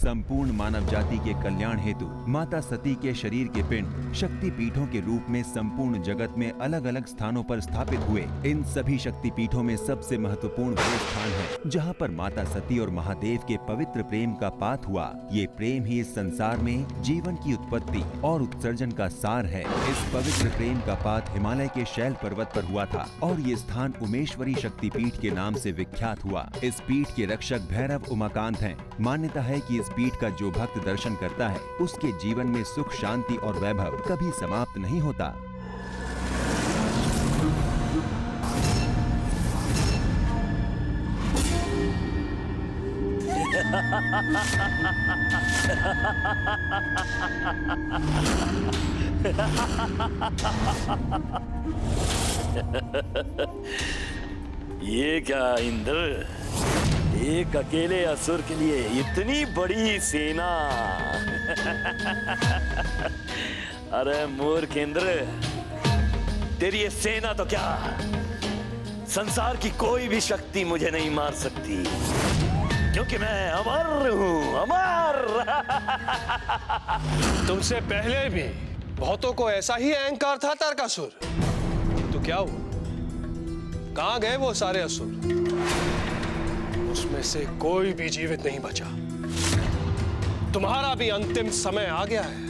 संपूर्ण मानव जाति के कल्याण हेतु माता सती के शरीर के पिंड शक्ति पीठों के रूप में संपूर्ण जगत में अलग अलग स्थानों पर स्थापित हुए। इन सभी शक्ति पीठों में सबसे महत्वपूर्ण वो स्थान है जहाँ पर माता सती और महादेव के पवित्र प्रेम का पात हुआ। ये प्रेम ही इस संसार में जीवन की उत्पत्ति और उत्सर्जन का सार है। इस पवित्र प्रेम का पात हिमालय के शैल पर्वत पर हुआ था और ये स्थान उमेश्वरी शक्ति पीठ के नाम से विख्यात हुआ। इस पीठ के रक्षक भैरव उमाकांत हैं। मान्यता है कि इस पीठ का जो भक्त दर्शन करता है उसके जीवन में सुख, शांति और वैभव कभी समाप्त नहीं होता। ये क्या इंद्र, एक अकेले असुर के लिए इतनी बड़ी सेना? अरे मूर्ख इंद्र, तेरी ये सेना तो क्या, संसार की कोई भी शक्ति मुझे नहीं मार सकती, क्योंकि मैं अमर हूं, अमर। तुमसे पहले भी बहुतों को ऐसा ही अहंकार था तारकासुर। तो क्या हुआ? कहां गए वो सारे असुर? उसमें से कोई भी जीवित नहीं बचा। तुम्हारा भी अंतिम समय आ गया है।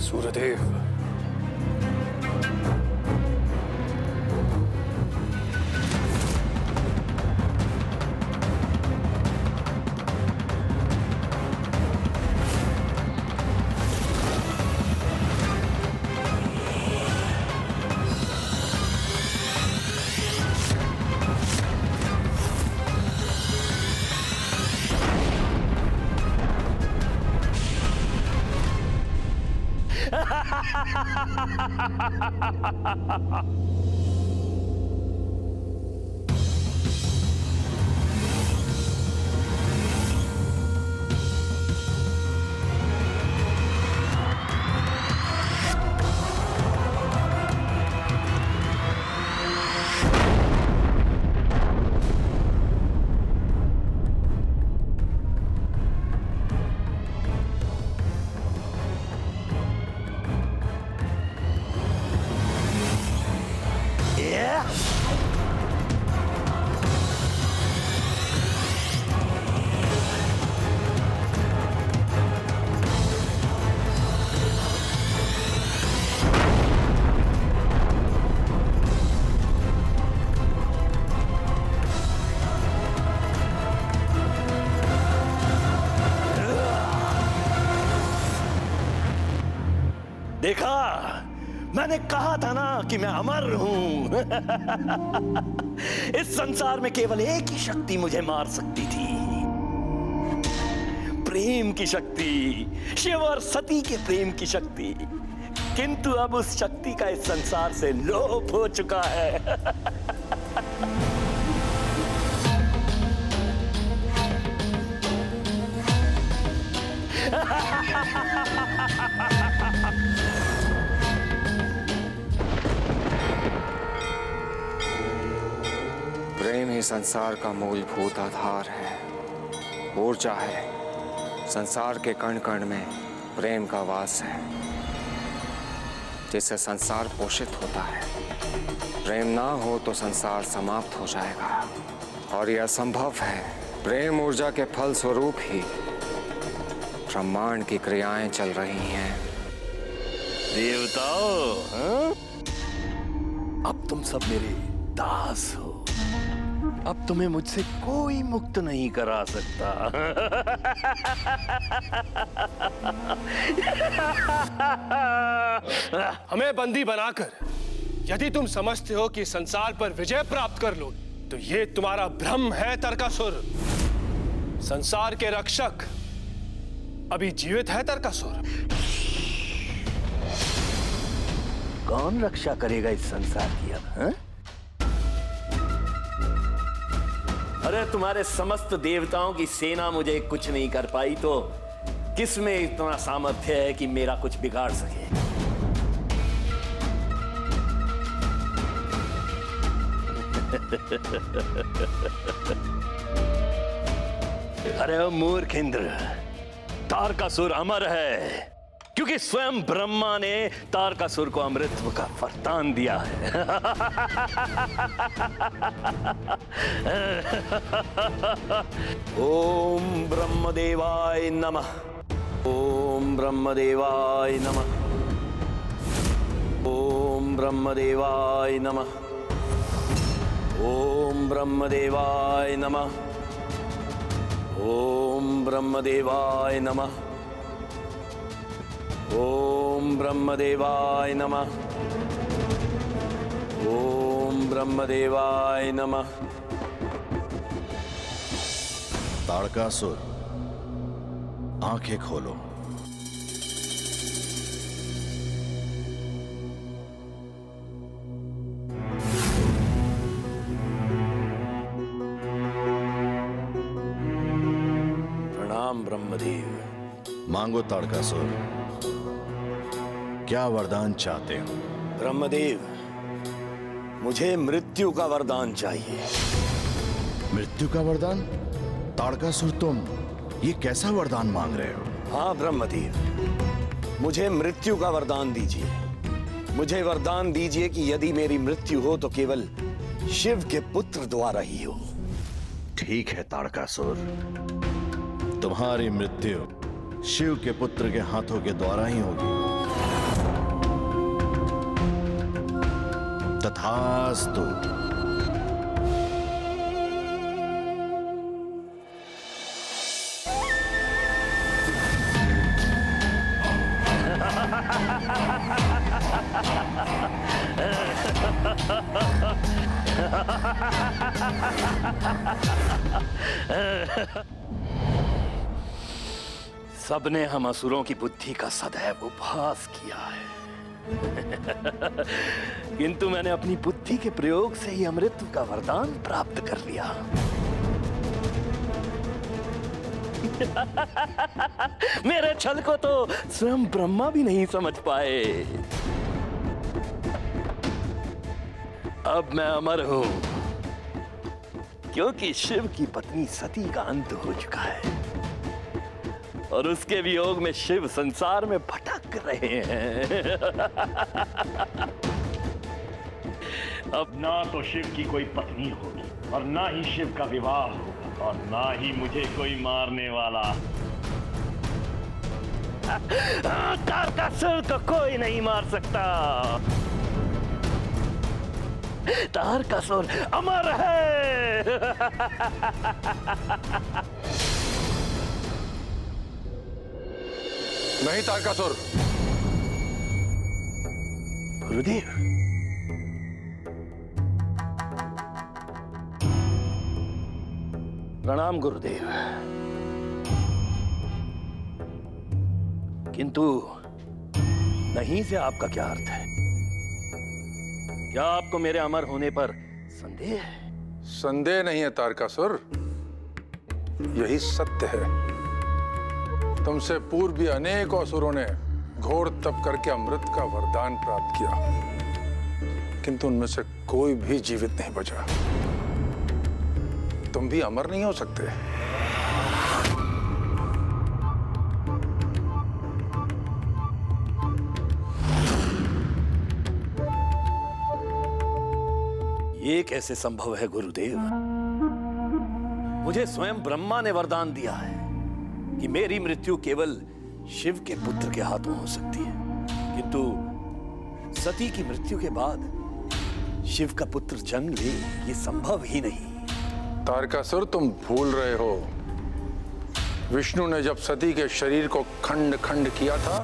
सूर्यदेव, देखा, मैंने कहा था ना कि मैं अमर हूं। इस संसार में केवल एक ही शक्ति मुझे मार सकती थी, प्रेम की शक्ति, शिव और सती के प्रेम की शक्ति। किंतु अब उस शक्ति का इस संसार से लोप हो चुका है। प्रेम ही संसार का मूलभूत आधार है, ऊर्जा है। संसार के कण कण में प्रेम का वास है, जिससे संसार पोषित होता है। प्रेम ना हो तो संसार समाप्त हो जाएगा, और यह असंभव है। प्रेम ऊर्जा के फल स्वरूप ही ब्रह्मांड की क्रियाएं चल रही हैं। देवताओं, अब तुम सब मेरे दास हो। अब तुम्हें मुझसे कोई मुक्त नहीं करा सकता। हमें बंदी बनाकर यदि तुम समझते हो कि संसार पर विजय प्राप्त कर लो, तो ये तुम्हारा भ्रम है तारकासुर। संसार के रक्षक अभी जीवित है तारकासुर? कौन रक्षा करेगा इस संसार की अब? हाँ? अरे तुम्हारे समस्त देवताओं की सेना मुझे कुछ नहीं कर पाई, तो किसमें इतना सामर्थ्य है कि मेरा कुछ बिगाड़ सके? अरे ओ मूर्ख इंद्र, तारकासुर अमर है क्योंकि स्वयं ब्रह्मा ने तारकासुर को अमृतत्व का वरदान दिया है। ओम ब्रह्मदेवाय नमः। ओम ब्रह्मदेवाय नमः। ओम ब्रह्मदेवाय नमः। ओम ब्रह्मदेवाय नमः। ओम ब्रह्मदेवाय नमः। ओम ब्रह्मदेवाय नमः। ओम ब्रह्मदेवाय नमः। ताड़कासुर, आंखें खोलो। प्रणाम ब्रह्मदेव। मांगो ताड़कासुर, क्या वरदान चाहते हो? ब्रह्मदेव, मुझे मृत्यु का वरदान चाहिए। मृत्यु का वरदान? ताड़कासुर, तुम ये कैसा वरदान मांग रहे हो? हाँ ब्रह्मदेव, मुझे मृत्यु का वरदान दीजिए। मुझे वरदान दीजिए कि यदि मेरी मृत्यु हो तो केवल शिव के पुत्र द्वारा ही हो। ठीक है ताड़कासुर, तुम्हारी मृत्यु शिव के पुत्र के हाथों के द्वारा ही होगी। तथास्तु। सबने हम असुरों की बुद्धि का सदैव उपहास किया है। किंतु मैंने अपनी बुद्धि के प्रयोग से ही अमृतत्व का वरदान प्राप्त कर लिया। मेरे छल को तो स्वयं ब्रह्मा भी नहीं समझ पाए। अब मैं अमर हूं क्योंकि शिव की पत्नी सती का अंत हो चुका है और उसके वियोग में शिव संसार में भटक रहे हैं। अब ना तो शिव की कोई पत्नी होगी और ना ही शिव का विवाह होगा और ना ही मुझे कोई मारने वाला। तारकासुर को कोई नहीं मार सकता। तारकासुर अमर है। नहीं तारकासुर। गुरुदेव, प्रणाम गुरुदेव। किंतु नहीं से आपका क्या अर्थ है? क्या आपको मेरे अमर होने पर संदेह है? संदेह नहीं है तारकासुर, यही सत्य है। तुमसे पूर्व भी अनेक असुरों ने घोर तप करके अमृत का वरदान प्राप्त किया, किंतु उनमें से कोई भी जीवित नहीं बचा। तुम भी अमर नहीं हो सकते। ये कैसे संभव है गुरुदेव? मुझे स्वयं ब्रह्मा ने वरदान दिया है कि मेरी मृत्यु केवल शिव के पुत्र के हाथों हो सकती है, किंतु सती की मृत्यु के बाद शिव का पुत्र जन्म ले, ये संभव ही नहीं। तारकासुर, तुम भूल रहे हो, विष्णु ने जब सती के शरीर को खंड खंड किया था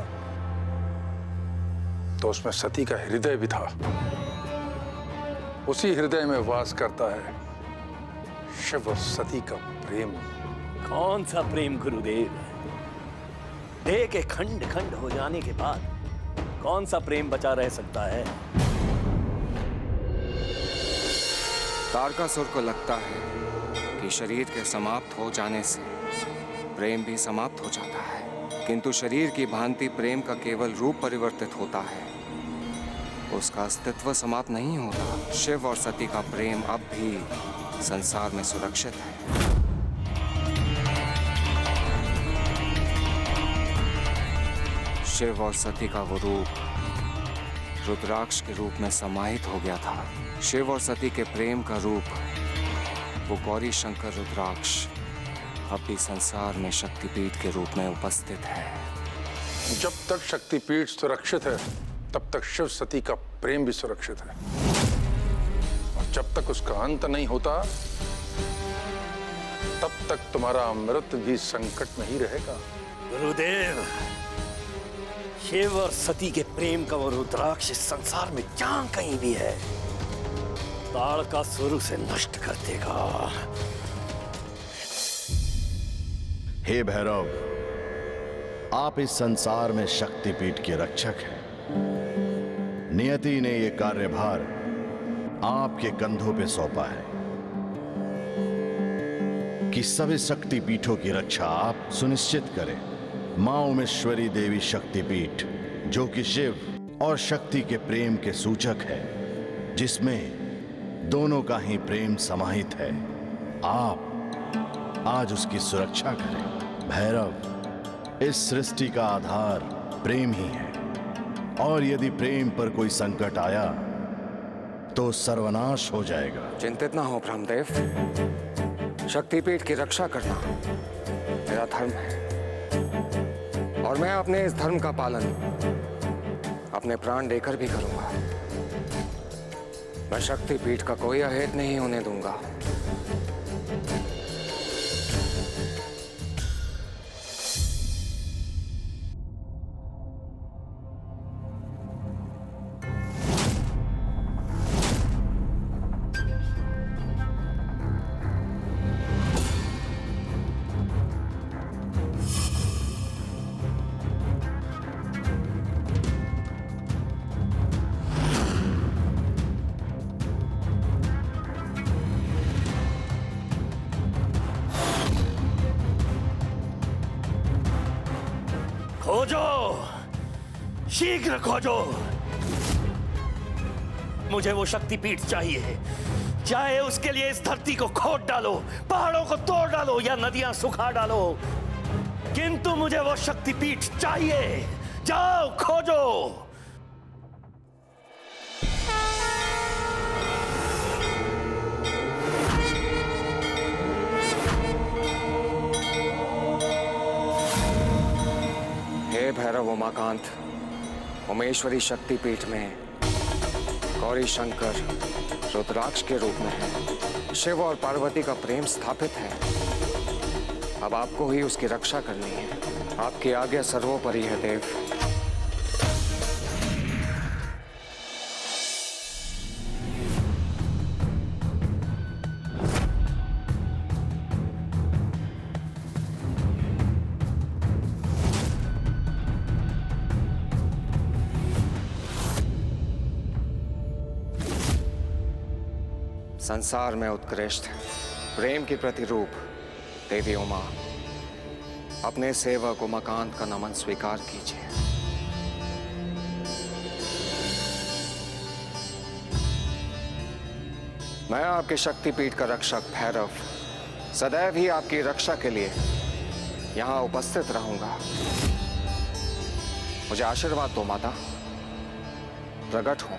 तो उसमें सती का हृदय भी था। उसी हृदय में वास करता है शिव और सती का प्रेम। कौन सा प्रेम गुरुदेव? देह के खंड खंड हो जाने के बाद कौन सा प्रेम बचा रह सकता है? तारकासुर को लगता है कि शरीर के समाप्त हो जाने से प्रेम भी समाप्त हो जाता है, किंतु शरीर की भांति प्रेम का केवल रूप परिवर्तित होता है, उसका अस्तित्व समाप्त नहीं होता। शिव और सती का प्रेम अब भी संसार में सुरक्षित है। शिव और सती का वो रूप रुद्राक्ष के रूप में समाहित हो गया था। शिव और सती के प्रेम का रूप वो गौरी शंकर रुद्राक्ष अब भी संसार में शक्तिपीठ के रूप में उपस्थित है। जब तक शक्तिपीठ सुरक्षित है तब तक शिव सती का प्रेम भी सुरक्षित है, और जब तक उसका अंत नहीं होता तब तक तुम्हारा अमृत भी संकट में ही रहेगा। गुरुदेव, शिव और सती के प्रेम का वो रुद्राक्ष इस संसार में जहां कहीं भी है, तारकासुर उसे नष्ट कर देगा। हे भैरव, आप इस संसार में शक्तिपीठ के रक्षक हैं। नियति ने यह कार्यभार आपके कंधों पे सौंपा है कि सभी शक्तिपीठों की रक्षा आप सुनिश्चित करें। मां उमेश्वरी देवी शक्तिपीठ, जो कि शिव और शक्ति के प्रेम के सूचक है, जिसमें दोनों का ही प्रेम समाहित है, आप आज उसकी सुरक्षा करें। भैरव, इस सृष्टि का आधार प्रेम ही है, और यदि प्रेम पर कोई संकट आया तो सर्वनाश हो जाएगा। चिंतित ना हो ब्रह्मदेव, शक्तिपीठ की रक्षा करना मेरा धर्म है, और मैं अपने इस धर्म का पालन अपने प्राण देकर भी करूंगा। मैं शक्तिपीठ का कोई अहेत नहीं होने दूंगा। खोजो, शीघ्र खोजो। मुझे वो शक्तिपीठ चाहिए, चाहे उसके लिए इस धरती को खोद डालो, पहाड़ों को तोड़ डालो या नदियां सुखा डालो, किंतु मुझे वो शक्तिपीठ चाहिए। जाओ खोजो। हे भैरव उमाकांत, उमेश्वरी शक्तिपीठ में गौरी शंकर रुद्राक्ष के रूप में है। शिव और पार्वती का प्रेम स्थापित है। अब आपको ही उसकी रक्षा करनी है। आपकी आज्ञा सर्वोपरि है देव। संसार में उत्कृष्ट प्रेम की प्रतिरूप देवी उमा, अपने सेवक उमाकांत का नमन स्वीकार कीजिए। मैं आपके शक्तिपीठ का रक्षक भैरव सदैव ही आपकी रक्षा के लिए यहां उपस्थित रहूंगा। मुझे आशीर्वाद दो माता, प्रकट हूं।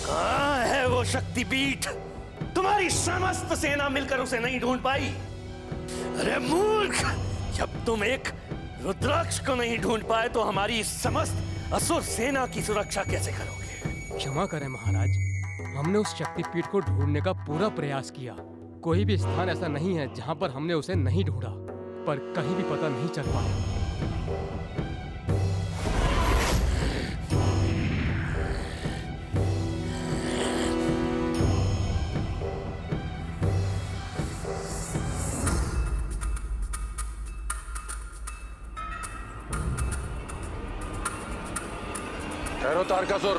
कहां है वो शक्तिपीठ? तुम्हारी समस्त सेना मिलकर उसे नहीं ढूंढ पाई। अरे मूर्ख, जब तुम एक रुद्राक्ष को नहीं ढूंढ पाए तो हमारी समस्त असुर सेना की सुरक्षा कैसे करोगे? क्षमा करें महाराज, हमने उस शक्तिपीठ को ढूंढने का पूरा प्रयास किया, कोई भी स्थान ऐसा नहीं है जहाँ पर हमने उसे नहीं ढूंढा, पर कहीं भी पता नहीं चल पाया। ठहरो तारकासुर।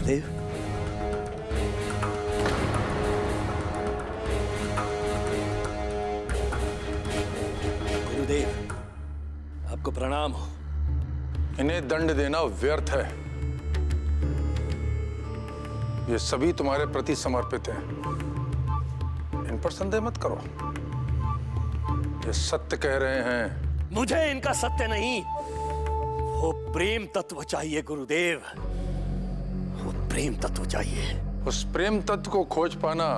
देव, गुरुदेव, आपको प्रणाम हो। इन्हें दंड देना व्यर्थ है। ये सभी तुम्हारे प्रति समर्पित हैं। इन पर संदेह मत करो। ये सत्य कह रहे हैं। मुझे इनका सत्य नहीं, वो प्रेम तत्व चाहिए गुरुदेव। वो प्रेम तत्व चाहिए। उस प्रेम तत्व को खोज पाना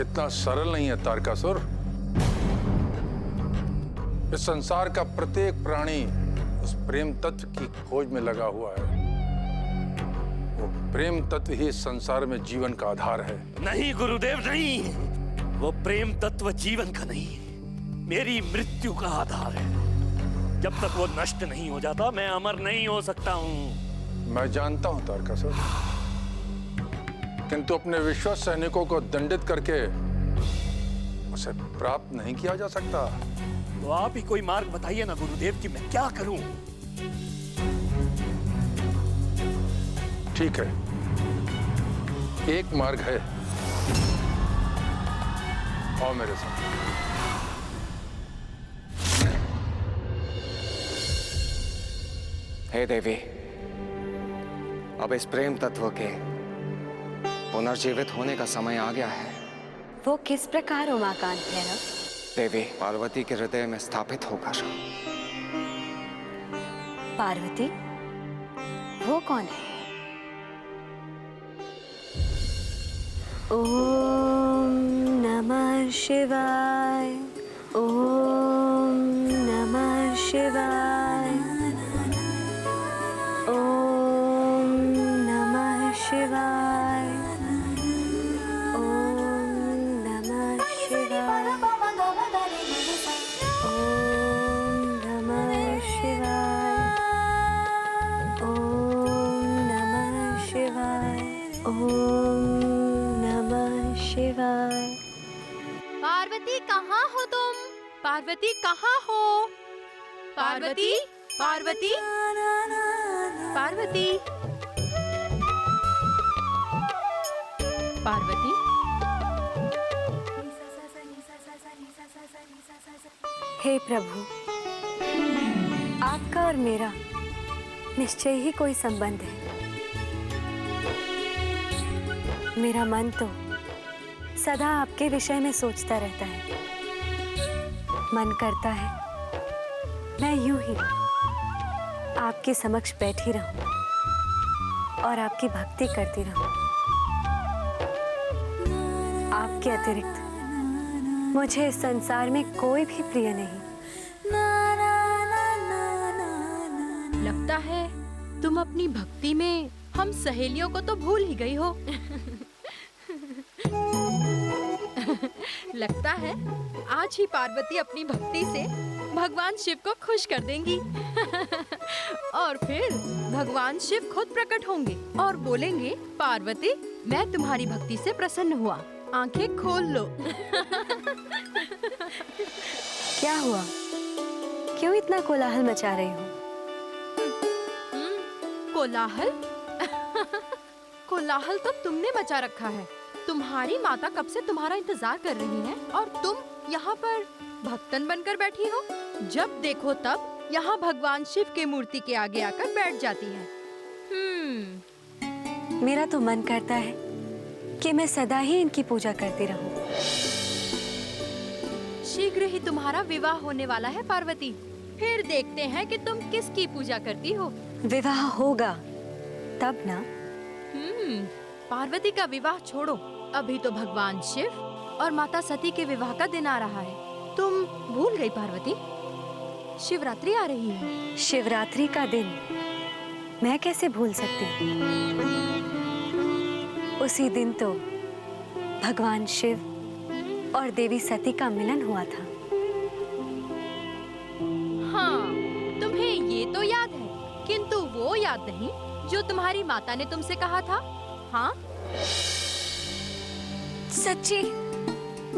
इतना सरल नहीं है तारकासुर। इस संसार का प्रत्येक प्राणी उस प्रेम तत्व की खोज में लगा हुआ है। वो प्रेम तत्व ही इस संसार में जीवन का आधार है। नहीं गुरुदेव, नहीं। वो प्रेम तत्व जीवन का नहीं, मेरी मृत्यु का आधार है। जब तक वो नष्ट नहीं हो जाता, मैं अमर नहीं हो सकता हूं। मैं जानता हूं तारकासुर, किंतु अपने विश्वास सैनिकों को दंडित करके उसे प्राप्त नहीं किया जा सकता। तो आप ही कोई मार्ग बताइए ना गुरुदेव कि मैं क्या करूं। ठीक है, एक मार्ग है। आओ मेरे साथ। हे देवी, अब इस प्रेम तत्व के पुनर्जीवित होने का समय आ गया है। वो किस प्रकार उमाकांत भैरव? देवी, पार्वती के हृदय में स्थापित होकर। पार्वती? वो कौन है? ओम नमः शिवाय, ओम नमः शिवाय, ओम नमः शिवाय, ओम नमः शिवाय, ओम नमः शिवाय, ओम नमः शिवाय, ओम नमः शिवाय। पार्वती कहाँ हो तुम? पार्वती कहाँ हो? पार्वती, पार्वती, पार्वती, पार्वती। हे प्रभु, आपका और मेरा निश्चय ही कोई संबंध है। मेरा मन तो सदा आपके विषय में सोचता रहता है। मन करता है मैं यूं ही आपके समक्ष बैठी रहूं और आपकी भक्ति करती रहूं। आपके अतिरिक्त मुझे इस संसार में कोई भी प्रिय नहीं। लगता है तुम अपनी भक्ति में हम सहेलियों को तो भूल ही गई हो। लगता है आज ही पार्वती अपनी भक्ति से भगवान शिव को खुश कर देंगी। और फिर भगवान शिव खुद प्रकट होंगे और बोलेंगे, पार्वती मैं तुम्हारी भक्ति से प्रसन्न हुआ, आंखें खोल लो। क्या हुआ? क्यों इतना कोलाहल मचा रही हो? कोलाहल? कोलाहल तो तुमने मचा रखा है। तुम्हारी माता कब से तुम्हारा इंतजार कर रही है और तुम यहाँ पर भक्तन बनकर बैठी हो। जब देखो तब यहाँ भगवान शिव के मूर्ति के आगे आकर बैठ जाती है। मेरा तो मन करता है कि मैं सदा ही इनकी पूजा करती रहूं। शीघ्र ही तुम्हारा विवाह होने वाला है पार्वती। फिर देखते हैं कि तुम किसकी पूजा करती हो। विवाह होगा तब ना। पार्वती का विवाह छोड़ो, अभी तो भगवान शिव और माता सती के विवाह का दिन आ रहा है। तुम भूल गई पार्वती, शिवरात्रि आ रही है। शिवरात्रि का दिन मैं कैसे भूल सकती? उसी दिन तो भगवान शिव और देवी सती का मिलन हुआ था। हाँ, तुम्हें ये तो याद है, किंतु वो याद नहीं जो तुम्हारी माता ने तुमसे कहा था। हाँ? सच्ची,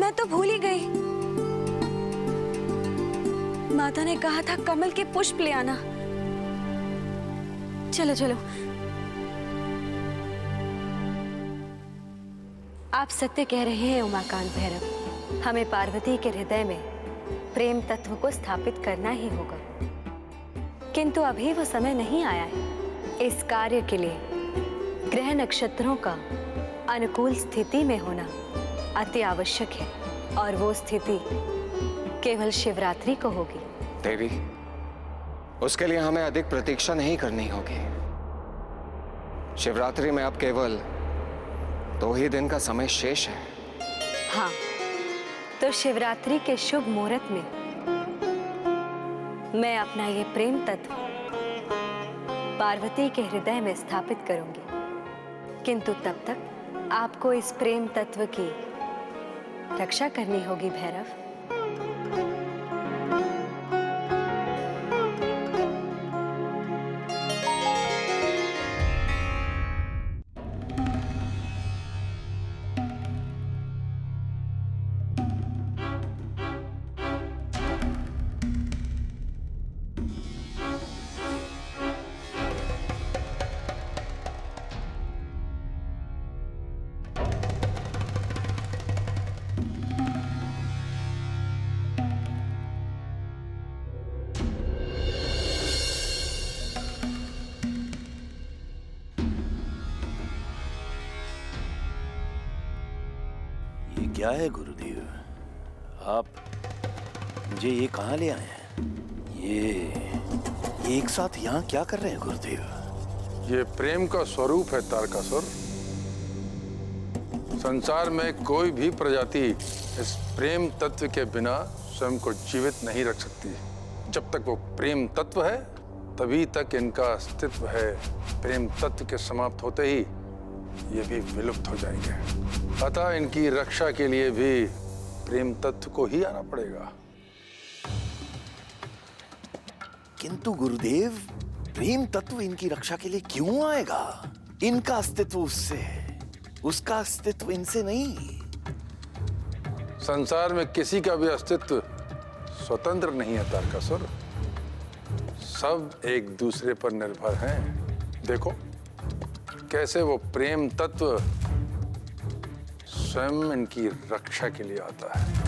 मैं तो भूल ही गई। माता ने कहा था कमल के पुष्प ले आना। चलो चलो। आप सत्य कह रहे हैं उमाकांत भैरव। हमें पार्वती के हृदय में प्रेम तत्व को स्थापित करना ही होगा, किंतु अभी वो समय नहीं आया है। इस कार्य के लिए ग्रह नक्षत्रों का अनुकूल स्थिति में होना अति आवश्यक है, और वो स्थिति केवल शिवरात्रि को होगी। देवी, उसके लिए हमें अधिक प्रतीक्षा नहीं करनी होगी। शिवरात्रि में अब केवल 2 ही दिन का समय शेष है। हाँ, तो शिवरात्रि के शुभ मुहूर्त में मैं अपना ये प्रेम तत्व पार्वती के हृदय में स्थापित करूंगी, किंतु तब तक आपको इस प्रेम तत्व की रक्षा करनी होगी भैरव। क्या है गुरुदेव, आप मुझे ये कहाँ ले आए हैं? ये एक साथ यहाँ क्या कर रहे हैं गुरुदेव? ये प्रेम का स्वरूप है तारकासुर। संसार में कोई भी प्रजाति इस प्रेम तत्व के बिना स्वयं को जीवित नहीं रख सकती। जब तक वो प्रेम तत्व है तभी तक इनका अस्तित्व है। प्रेम तत्व के समाप्त होते ही ये भी विलुप्त हो जाएंगे। अतः इनकी रक्षा के लिए भी प्रेम तत्व को ही आना पड़ेगा। किंतु गुरुदेव, प्रेम तत्व इनकी रक्षा के लिए क्यों आएगा? इनका अस्तित्व उससे है, उसका अस्तित्व इनसे नहीं। संसार में किसी का भी अस्तित्व स्वतंत्र नहीं है तारकासुर। सब एक दूसरे पर निर्भर हैं। देखो कैसे वो प्रेम तत्व स्वयं इनकी रक्षा के लिए आता है।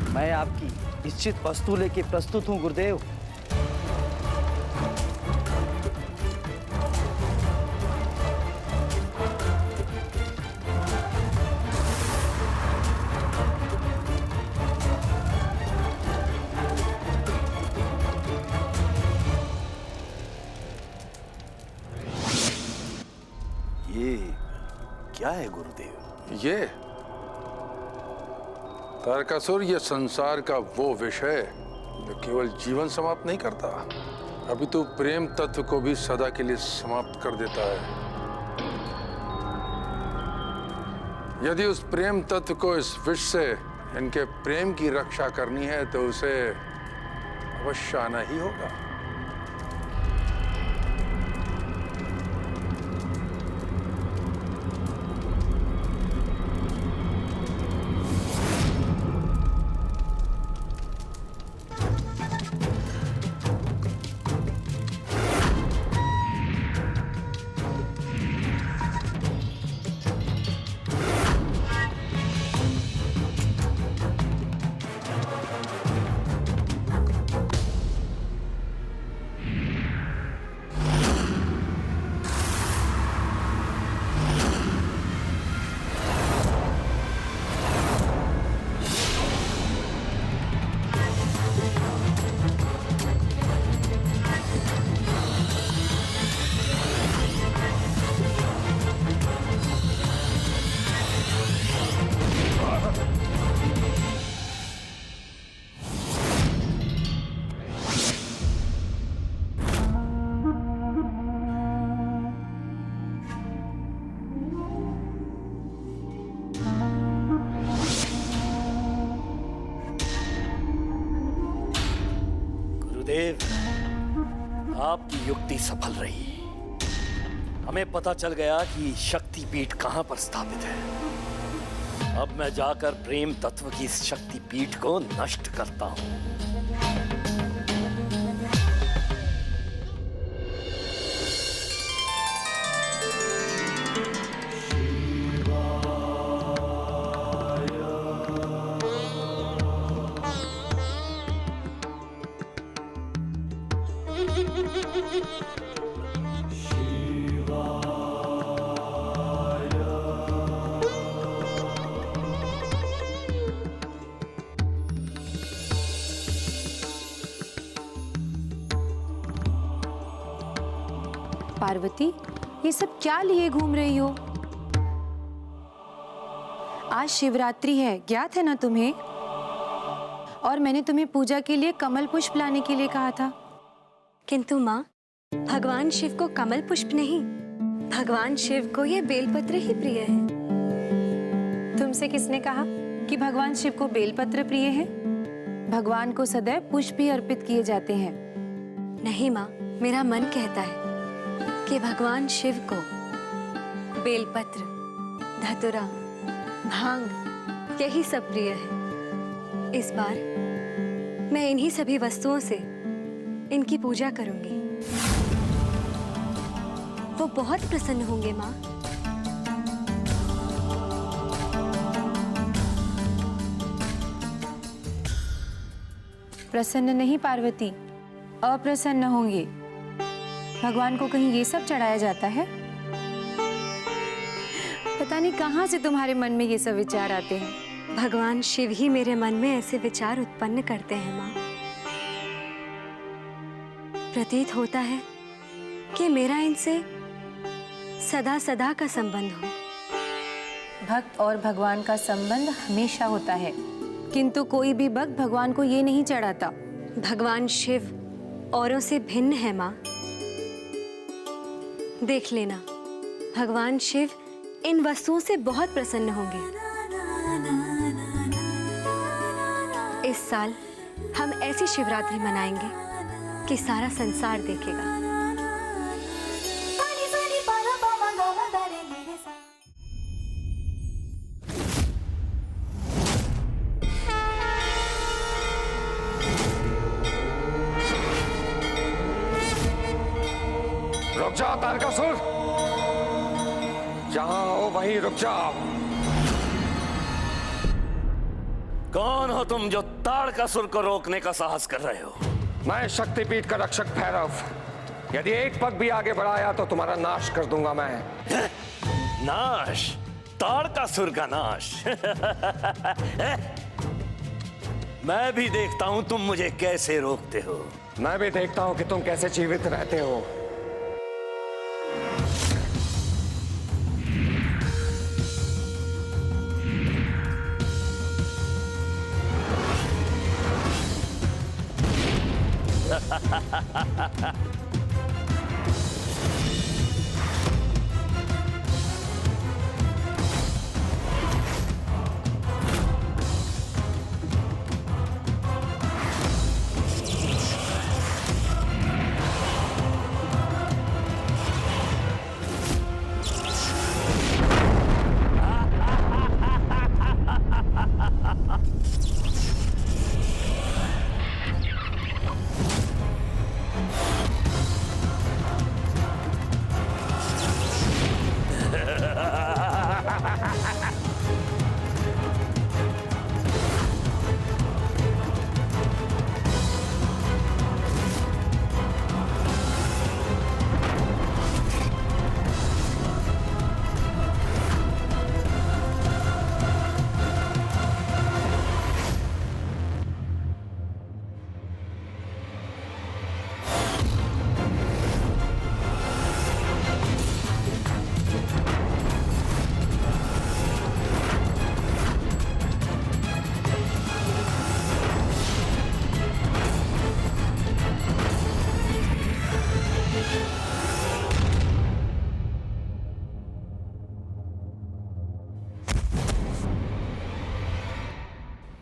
मैं आपकी इच्छित वस्तु लेके प्रस्तुत हूँ गुरुदेव। ये क्या है गुरुदेव? ये तारकासुर, ये संसार का वो विषय जो केवल जीवन समाप्त नहीं करता, अभी तो प्रेम तत्व को भी सदा के लिए समाप्त कर देता है। यदि उस प्रेम तत्व को इस विश्व से इनके प्रेम की रक्षा करनी है तो उसे अवश्य आना ही होगा। देव, आपकी युक्ति सफल रही। हमें पता चल गया कि शक्तिपीठ कहां पर स्थापित है। अब मैं जाकर प्रेम तत्व की इस शक्तिपीठ को नष्ट करता हूं। पार्वती, ये सब क्या लिए घूम रही हो? आज शिवरात्रि है, ज्ञात है ना तुम्हें? और मैंने तुम्हें पूजा के लिए कमल पुष्प लाने के लिए कहा था। किंतु माँ, भगवान शिव को कमल पुष्प नहीं, भगवान शिव को ये बेलपत्र ही प्रिय है। तुमसे किसने कहा कि भगवान शिव को बेलपत्र प्रिय है? भगवान को सदैव पुष्प ही अर्पित किए जाते हैं। नहीं माँ, मेरा मन कहता है कि भगवान शिव को बेलपत्र, धतूरा, भांग यही सब प्रिय है। इस बार मैं इन्हीं सभी वस्तुओं से इनकी पूजा करूंगी। वो बहुत प्रसन्न होंगे माँ। प्रसन्न नहीं पार्वती, अप्रसन्न होंगे। भगवान को कहीं ये सब चढ़ाया जाता है? पता नहीं कहां से तुम्हारे मन में ये सब विचार आते हैं। भगवान शिव ही मेरे मन में ऐसे विचार उत्पन्न करते हैं माँ। प्रतीत होता है कि मेरा इनसे सदा सदा का संबंध हो। भक्त और भगवान का संबंध हमेशा होता है, किंतु कोई भी भक्त भगवान को ये नहीं चढ़ाता। भगवान शिव औरों से भिन्न है माँ। देख लेना, भगवान शिव इन वस्तुओं से बहुत प्रसन्न होंगे। इस साल हम ऐसी शिवरात्रि मनाएंगे कि सारा संसार देखेगा। रुक जाओ तारकासुर, जहां हो वहीं रुक जाओ। कौन हो तुम जो तारकासुर को रोकने का साहस कर रहे हो? मैं शक्तिपीठ का रक्षक भैरव। यदि एक पग भी आगे बढ़ाया तो तुम्हारा नाश कर दूंगा मैं। नाश? तारकासुर का नाश? मैं भी देखता हूं तुम मुझे कैसे रोकते हो। मैं भी देखता हूं कि तुम कैसे जीवित रहते हो।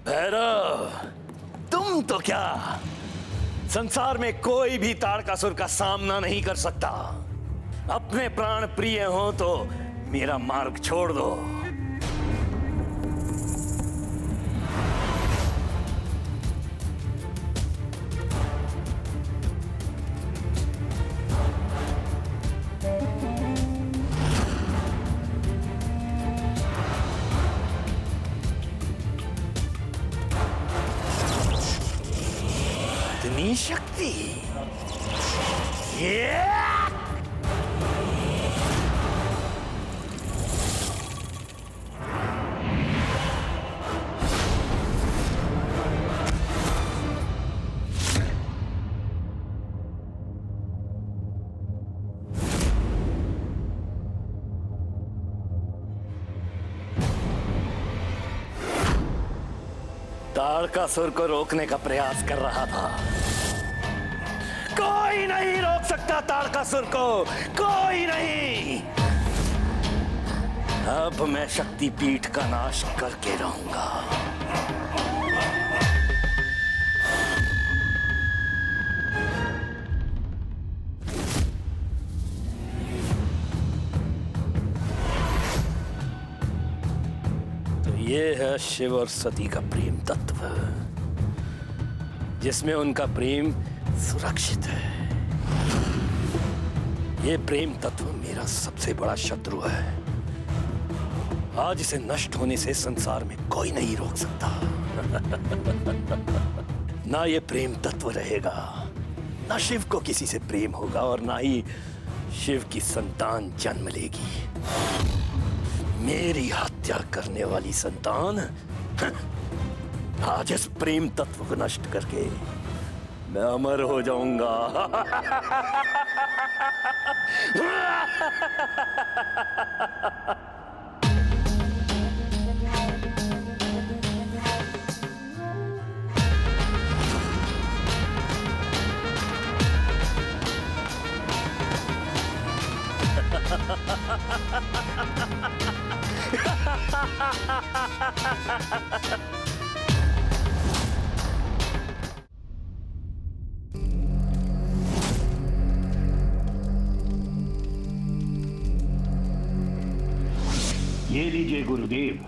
भैरव, तुम तो क्या संसार में कोई भी तारकासुर का सामना नहीं कर सकता। अपने प्राण प्रिय हो तो मेरा मार्ग छोड़ दो। इतनी शक्ति, तारकासुर को रोकने का प्रयास कर रहा था। कोई नहीं रोक सकता तारकासुर को, कोई नहीं। अब मैं शक्तिपीठ का नाश करके रहूंगा। तो ये है शिव और सती का प्रेम तत्व, जिसमें उनका प्रेम सुरक्षित है। ये प्रेम तत्व मेरा सबसे बड़ा शत्रु है। आज इसे नष्ट होने से संसार में कोई नहीं रोक सकता। ना ये प्रेम तत्व रहेगा, ना शिव को किसी से प्रेम होगा, और ना ही शिव की संतान जन्म लेगी। मेरी हत्या करने वाली संतान आज इस प्रेम तत्व को नष्ट करके मैं अमर हो जाऊंगा। ये लीजिए गुरुदेव,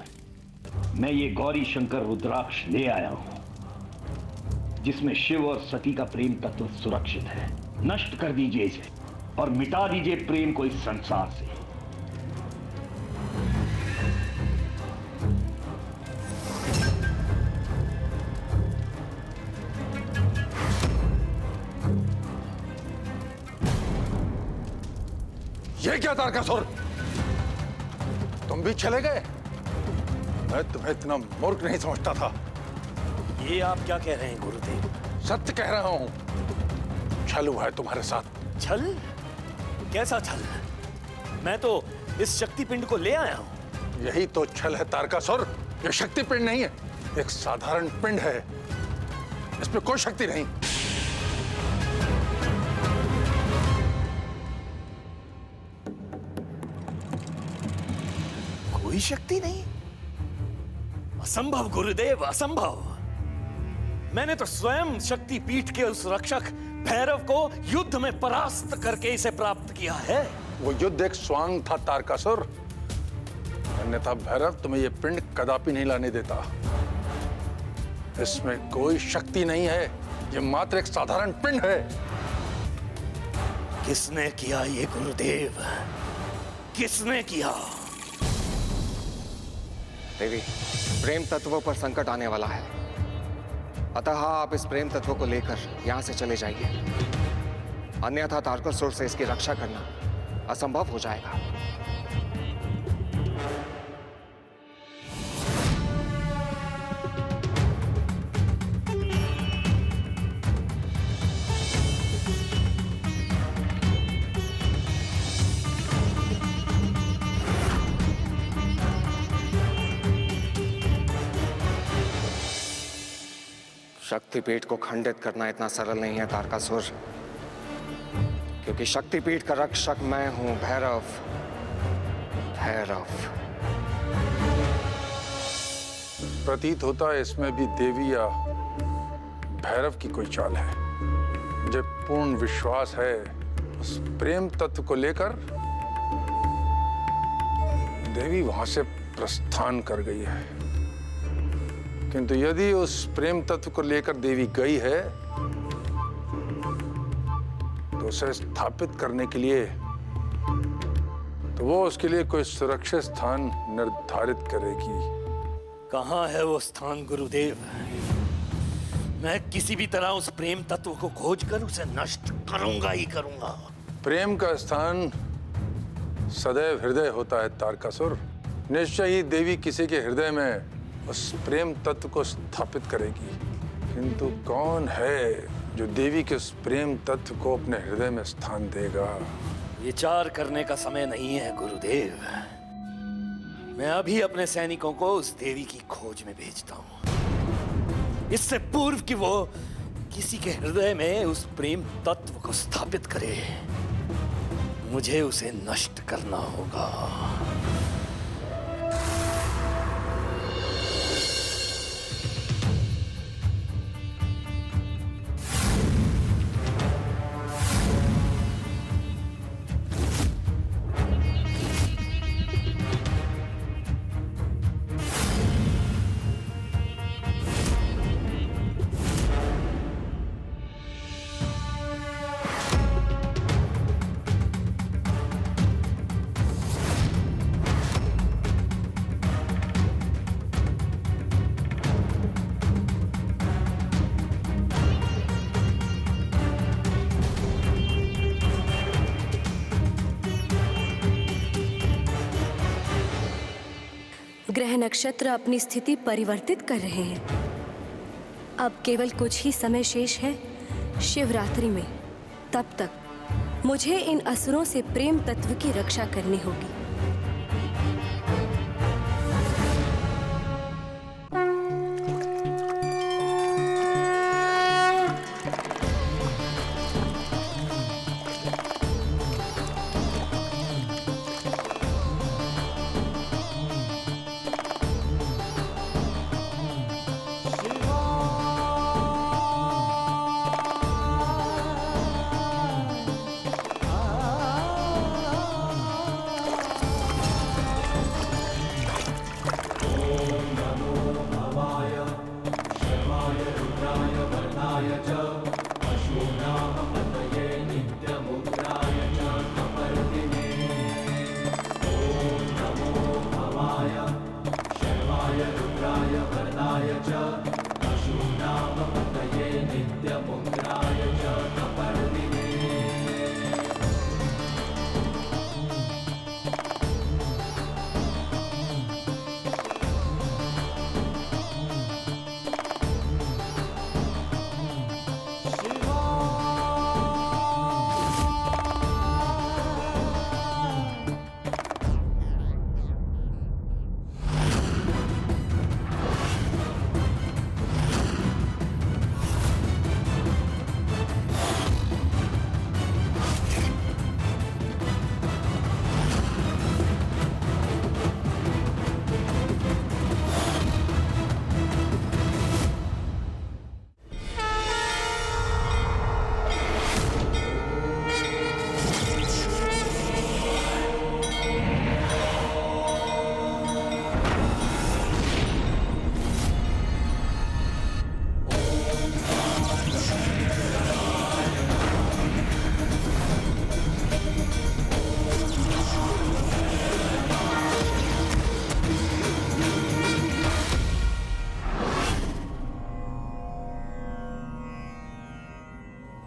मैं ये गौरी शंकर रुद्राक्ष ले आया हूं, जिसमें शिव और सती का प्रेम तत्व सुरक्षित है। नष्ट कर दीजिए इसे और मिटा दीजिए प्रेम को इस संसार से। ये क्या तारकासुर, तुम भी चले गए? मैं तुम्हें इतना मूर्ख नहीं समझता था। ये आप क्या कह रहे हैं गुरुदेव? सत्य कह रहा हूं। छल हुआ है तुम्हारे साथ। छल? कैसा छल? मैं तो इस शक्तिपिंड को ले आया हूं। यही तो छल है तारकासुर। ये शक्तिपिंड नहीं है, एक साधारण पिंड है। इसमें कोई शक्ति नहीं। कोई शक्ति नहीं? असंभव गुरुदेव, असंभव। मैंने तो स्वयं शक्तिपीठ के उस रक्षक भैरव को युद्ध में परास्त करके इसे प्राप्त किया है। वो युद्ध एक स्वांग था तारकासुर। अन्यथा भैरव तुम्हें ये पिंड कदापि नहीं लाने देता। इसमें कोई शक्ति नहीं है, ये मात्र एक साधारण पिंड है। किसने किया ये गुरुदेव? किसने किया? देवी, प्रेम तत्वों पर संकट आने वाला है, अतः आप इस प्रेम तत्व को लेकर यहां से चले जाइए, अन्यथा तारकासुर से इसकी रक्षा करना असंभव हो जाएगा। शक्तिपीठ को खंडित करना इतना सरल नहीं है तारकासुर, क्योंकि शक्तिपीठ का रक्षक मैं हूं, भैरव। भैरव। प्रतीत होता है इसमें भी देवी या भैरव की कोई चाल है। मुझे पूर्ण विश्वास है उस प्रेम तत्व को लेकर देवी वहां से प्रस्थान कर गई है। किंतु यदि उस प्रेम तत्व को लेकर देवी गई है तो उसे स्थापित करने के लिए तो वो उसके लिए कोई सुरक्षित स्थान निर्धारित करेगी। कहाँ है वो स्थान गुरुदेव? मैं किसी भी तरह उस प्रेम तत्व को खोज कर उसे नष्ट करूंगा ही करूंगा। प्रेम का स्थान सदैव हृदय होता है तारकासुर। निश्चय ही देवी किसी के हृदय में उस प्रेम तत्व को स्थापित करेगी। किंतु कौन है जो देवी के उस प्रेम तत्व को अपने हृदय में स्थान देगा? विचार करने का समय नहीं है गुरुदेव। मैं अभी अपने सैनिकों को उस देवी की खोज में भेजता हूं, इससे पूर्व कि वो किसी के हृदय में उस प्रेम तत्व को स्थापित करे। मुझे उसे नष्ट करना होगा। ग्रह नक्षत्र अपनी स्थिति परिवर्तित कर रहे हैं। अब केवल कुछ ही समय शेष है शिवरात्रि में। तब तक मुझे इन असुरों से प्रेम तत्व की रक्षा करनी होगी।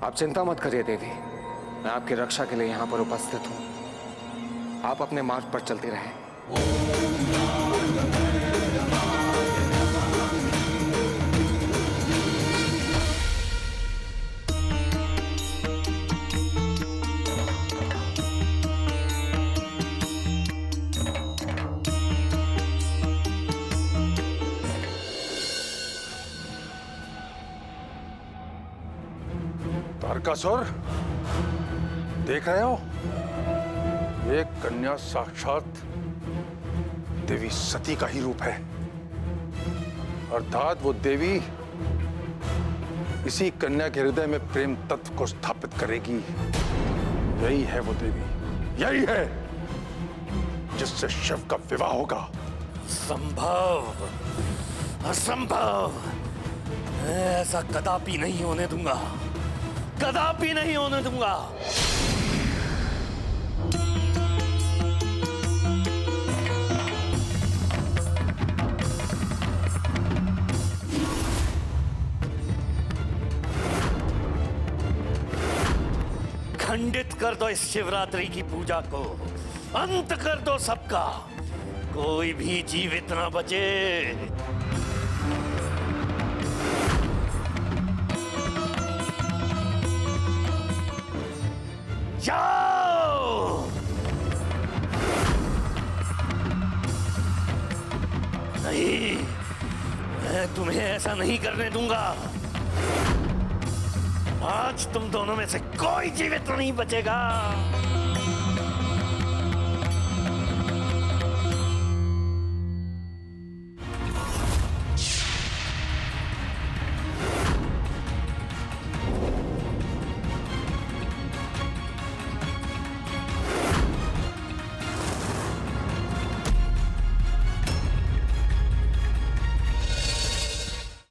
आप चिंता मत करिए देवी, मैं आपकी रक्षा के लिए यहाँ पर उपस्थित हूँ। आप अपने मार्ग पर चलते रहें। तारकासुर, देख रहे हो? ये कन्या साक्षात देवी सती का ही रूप है। अर्थात वो देवी किसी कन्या के हृदय में प्रेम तत्व को स्थापित करेगी, यही है वो देवी, यही है जिससे शिव का विवाह होगा। संभव, असंभव, मैं ऐसा कदापि नहीं होने दूंगा, कदापि नहीं होने दूंगा। खंडित कर दो इस शिवरात्रि की पूजा को, अंत कर दो सबका, कोई भी जीवित ना बचे। जाओ! नहीं, मैं तुम्हें ऐसा नहीं करने दूंगा। आज तुम दोनों में से कोई जीवित नहीं बचेगा।